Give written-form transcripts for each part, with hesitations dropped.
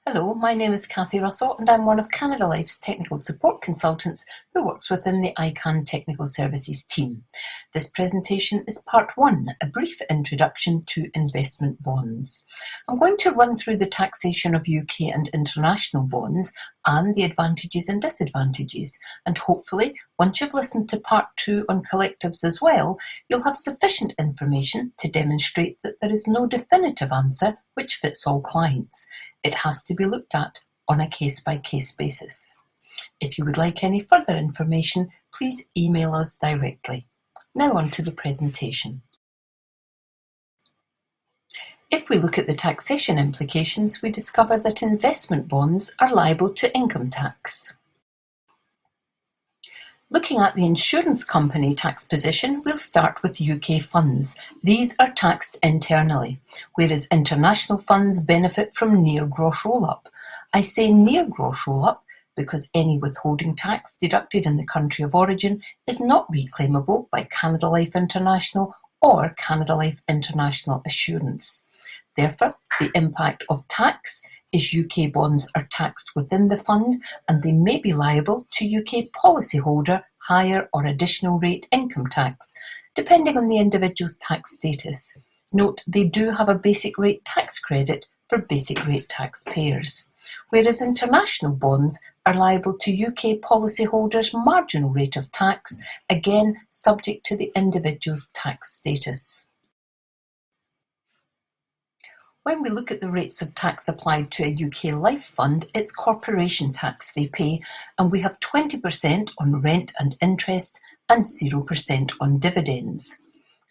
Hello, my name is Kathy Russell and I'm one of Canada Life's technical support consultants who works within the ICANN Technical Services team. This presentation is part 1, a brief introduction to investment bonds. I'm going to run through the taxation of UK and international bonds and the advantages and disadvantages, and hopefully once you've listened to part 2 on collectives as well, you'll have sufficient information to demonstrate that there is no definitive answer which fits all clients. It has to be looked at on a case-by-case basis. If you would like any further information, please email us directly. Now on to the presentation. If we look at the taxation implications, we discover that investment bonds are liable to income tax. Looking at the insurance company tax position, we'll start with UK funds. These are taxed internally, whereas international funds benefit from near gross roll-up. I say near gross roll-up because any withholding tax deducted in the country of origin is not reclaimable by Canada Life International or Canada Life International Assurance. Therefore, the impact of tax is UK bonds are taxed within the fund and they may be liable to UK policyholder higher or additional rate income tax, depending on the individual's tax status. Note, they do have a basic rate tax credit for basic rate taxpayers, whereas international bonds are liable to UK policyholders' marginal rate of tax, again subject to the individual's tax status. When we look at the rates of tax applied to a UK life fund, it's corporation tax they pay, and we have 20% on rent and interest and 0% on dividends.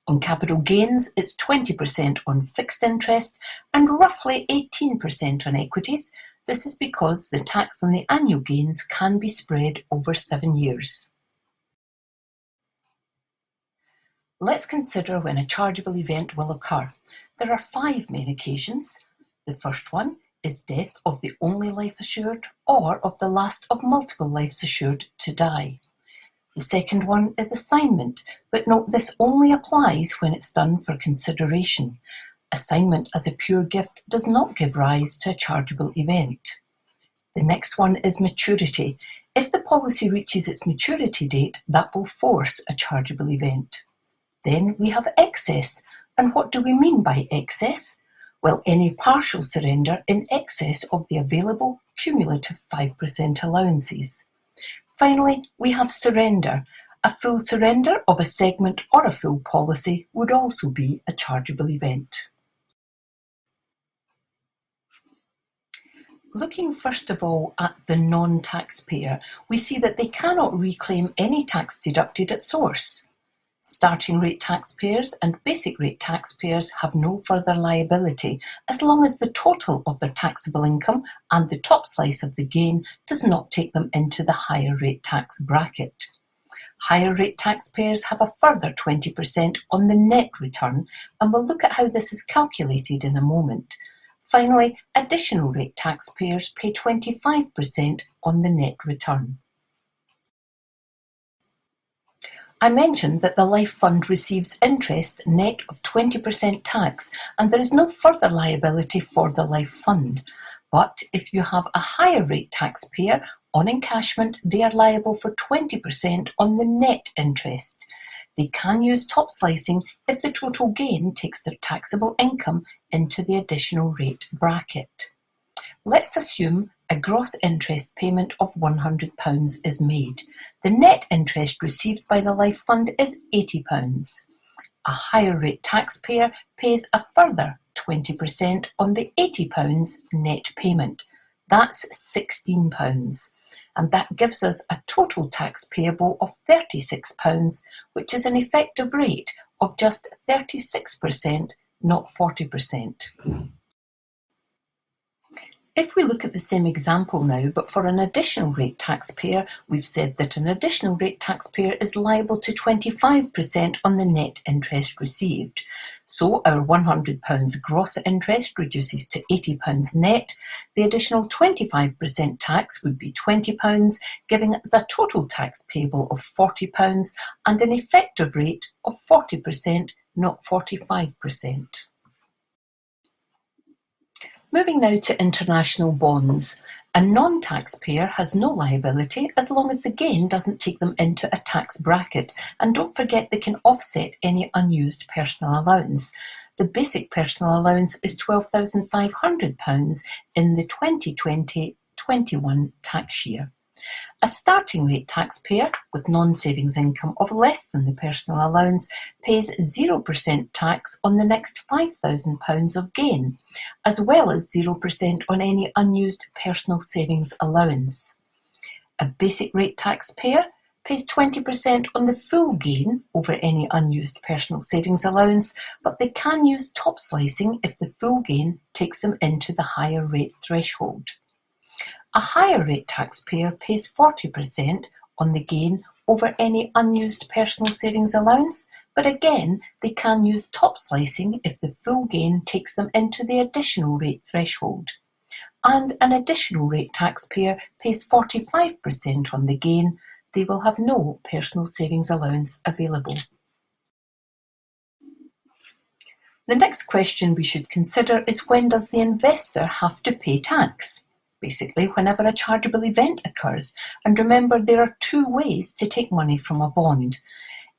On capital gains, it's 20% on fixed interest and roughly 18% on equities. This is because the tax on the annual gains can be spread over 7 years. Let's consider when a chargeable event will occur. There are 5 main occasions. The first one is death of the only life assured or of the last of multiple lives assured to die. The second one is assignment, but note this only applies when it's done for consideration. Assignment as a pure gift does not give rise to a chargeable event. The next one is maturity. If the policy reaches its maturity date, that will force a chargeable event. Then we have excess. And what do we mean by excess? Well, any partial surrender in excess of the available cumulative 5% allowances. Finally, we have surrender. A full surrender of a segment or a full policy would also be a chargeable event. Looking first of all at the non-taxpayer, we see that they cannot reclaim any tax deducted at source. Starting rate taxpayers and basic rate taxpayers have no further liability as long as the total of their taxable income and the top slice of the gain does not take them into the higher rate tax bracket. Higher rate taxpayers have a further 20% on the net return, and we'll look at how this is calculated in a moment. Finally, additional rate taxpayers pay 25% on the net return. I mentioned that the life fund receives interest net of 20% tax, and there is no further liability for the life fund. But if you have a higher rate taxpayer, on encashment they are liable for 20% on the net interest. They can use top slicing if the total gain takes their taxable income into the additional rate bracket. Let's assume a gross interest payment of £100 is made. The net interest received by the life fund is £80. A higher rate taxpayer pays a further 20% on the £80 net payment. That's £16. And that gives us a total tax payable of £36, which is an effective rate of just 36%, not 40%. If we look at the same example now, but for an additional rate taxpayer, we've said that an additional rate taxpayer is liable to 25% on the net interest received. So our £100 gross interest reduces to £80 net. The additional 25% tax would be £20, giving us a total tax payable of £40 and an effective rate of 40%, not 45%. Moving now to international bonds. A non-taxpayer has no liability as long as the gain doesn't take them into a tax bracket. And don't forget they can offset any unused personal allowance. The basic personal allowance is £12,500 in the 2020-21 tax year. A starting rate taxpayer with non-savings income of less than the personal allowance pays 0% tax on the next £5,000 of gain, as well as 0% on any unused personal savings allowance. A basic rate taxpayer pays 20% on the full gain over any unused personal savings allowance, but they can use top slicing if the full gain takes them into the higher rate threshold. A higher rate taxpayer pays 40% on the gain over any unused personal savings allowance, but again, they can use top slicing if the full gain takes them into the additional rate threshold. And an additional rate taxpayer pays 45% on the gain. They will have no personal savings allowance available. The next question we should consider is, when does the investor have to pay tax? Basically, whenever a chargeable event occurs. And remember, there are two ways to take money from a bond.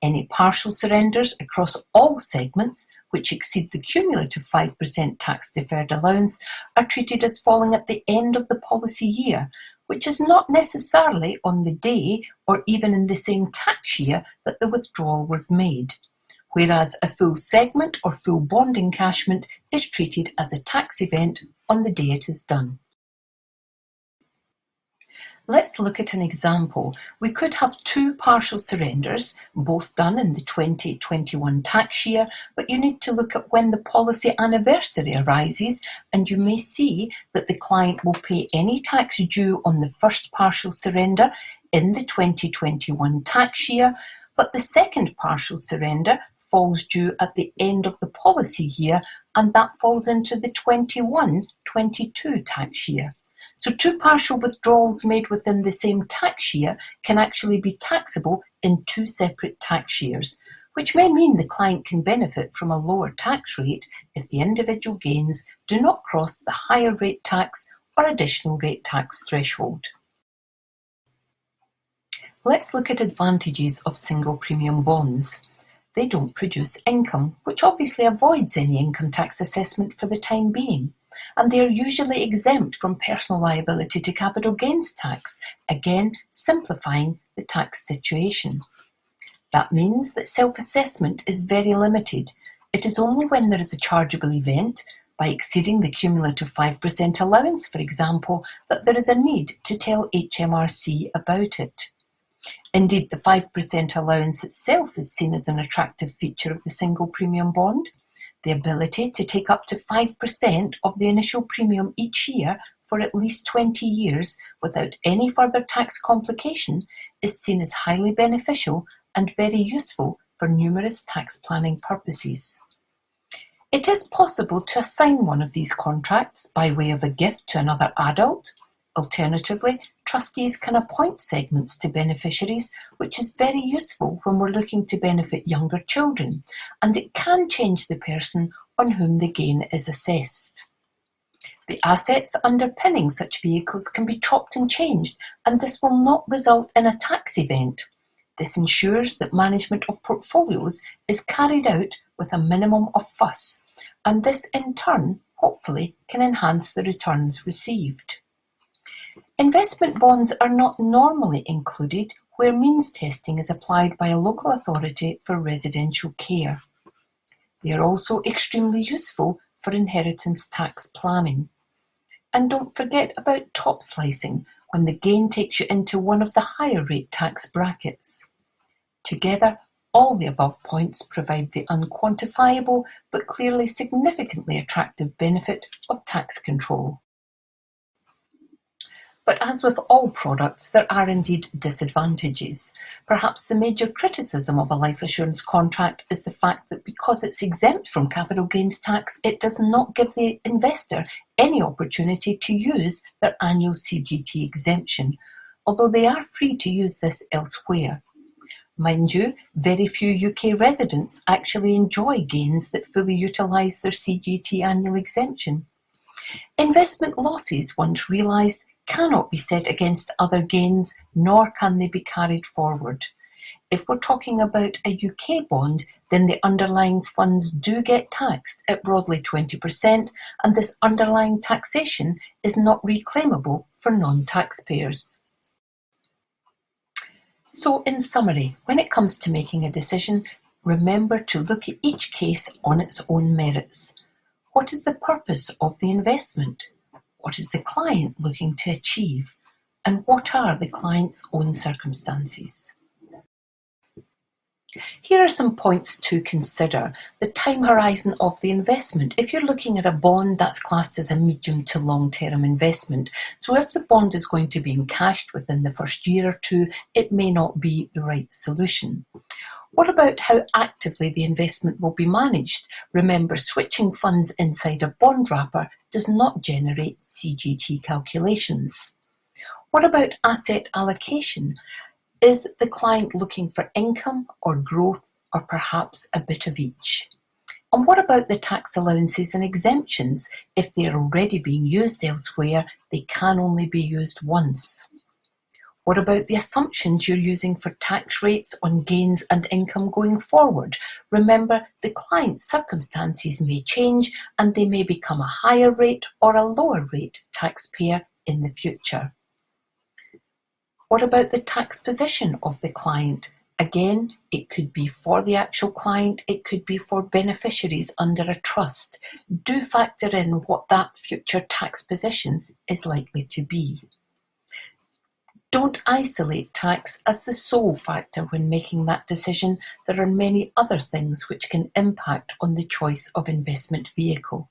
Any partial surrenders across all segments which exceed the cumulative 5% tax deferred allowance are treated as falling at the end of the policy year, which is not necessarily on the day or even in the same tax year that the withdrawal was made. Whereas a full segment or full bond encashment is treated as a tax event on the day it is done. Let's look at an example. We could have two partial surrenders, both done in the 2021 tax year, but you need to look at when the policy anniversary arises, and you may see that the client will pay any tax due on the first partial surrender in the 2021 tax year, but the second partial surrender falls due at the end of the policy year, and that falls into the 21-22 tax year. So two partial withdrawals made within the same tax year can actually be taxable in two separate tax years, which may mean the client can benefit from a lower tax rate if the individual gains do not cross the higher rate tax or additional rate tax threshold. Let's look at advantages of single premium bonds. They don't produce income, which obviously avoids any income tax assessment for the time being. And they are usually exempt from personal liability to capital gains tax, again simplifying the tax situation. That means that self-assessment is very limited. It is only when there is a chargeable event, by exceeding the cumulative 5% allowance, for example, that there is a need to tell HMRC about it. Indeed, the 5% allowance itself is seen as an attractive feature of the single premium bond. The ability to take up to 5% of the initial premium each year for at least 20 years without any further tax complication is seen as highly beneficial and very useful for numerous tax planning purposes. It is possible to assign one of these contracts by way of a gift to another adult. Alternatively, trustees can appoint segments to beneficiaries, which is very useful when we're looking to benefit younger children, and it can change the person on whom the gain is assessed. The assets underpinning such vehicles can be chopped and changed, and this will not result in a tax event. This ensures that management of portfolios is carried out with a minimum of fuss, and this in turn, hopefully, can enhance the returns received. Investment bonds are not normally included where means testing is applied by a local authority for residential care. They are also extremely useful for inheritance tax planning. And don't forget about top slicing when the gain takes you into one of the higher rate tax brackets. Together, all the above points provide the unquantifiable but clearly significantly attractive benefit of tax control. But as with all products, there are indeed disadvantages. Perhaps the major criticism of a life assurance contract is the fact that because it's exempt from capital gains tax, it does not give the investor any opportunity to use their annual CGT exemption, although they are free to use this elsewhere. Mind you, very few UK residents actually enjoy gains that fully utilise their CGT annual exemption. Investment losses, once realised, cannot be set against other gains, nor can they be carried forward. If we're talking about a UK bond, then the underlying funds do get taxed at broadly 20%, and this underlying taxation is not reclaimable for non-taxpayers. So in summary, when it comes to making a decision, remember to look at each case on its own merits. What is the purpose of the investment? What is the client looking to achieve? And what are the client's own circumstances? Here are some points to consider. The time horizon of the investment. If you're looking at a bond, that's classed as a medium to long-term investment. So if the bond is going to be encashed within the first year or two, it may not be the right solution. What about how actively the investment will be managed? Remember, switching funds inside a bond wrapper does not generate CGT calculations. What about asset allocation? Is the client looking for income or growth, or perhaps a bit of each? And what about the tax allowances and exemptions? If they are already being used elsewhere, they can only be used once. What about the assumptions you're using for tax rates on gains and income going forward? Remember, the client's circumstances may change and they may become a higher rate or a lower rate taxpayer in the future. What about the tax position of the client? Again, it could be for the actual client, it could be for beneficiaries under a trust. Do factor in what that future tax position is likely to be. Don't isolate tax as the sole factor when making that decision. There are many other things which can impact on the choice of investment vehicle.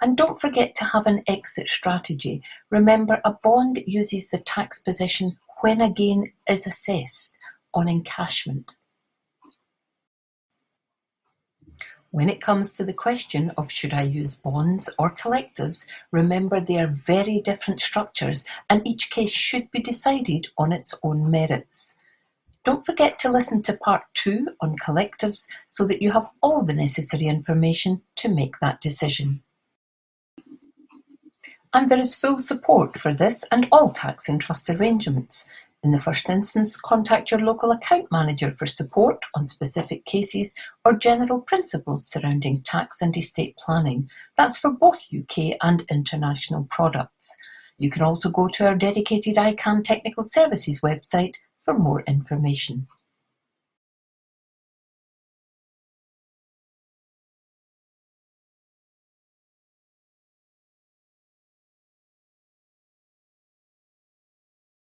And don't forget to have an exit strategy. Remember, a bond uses the tax position when a gain is assessed on encashment. When it comes to the question of should I use bonds or collectives, remember they are very different structures and each case should be decided on its own merits. Don't forget to listen to part 2 on collectives so that you have all the necessary information to make that decision. And there is full support for this and all tax and trust arrangements. In the first instance, contact your local account manager for support on specific cases or general principles surrounding tax and estate planning. That's for both UK and international products. You can also go to our dedicated ICANN Technical Services website for more information.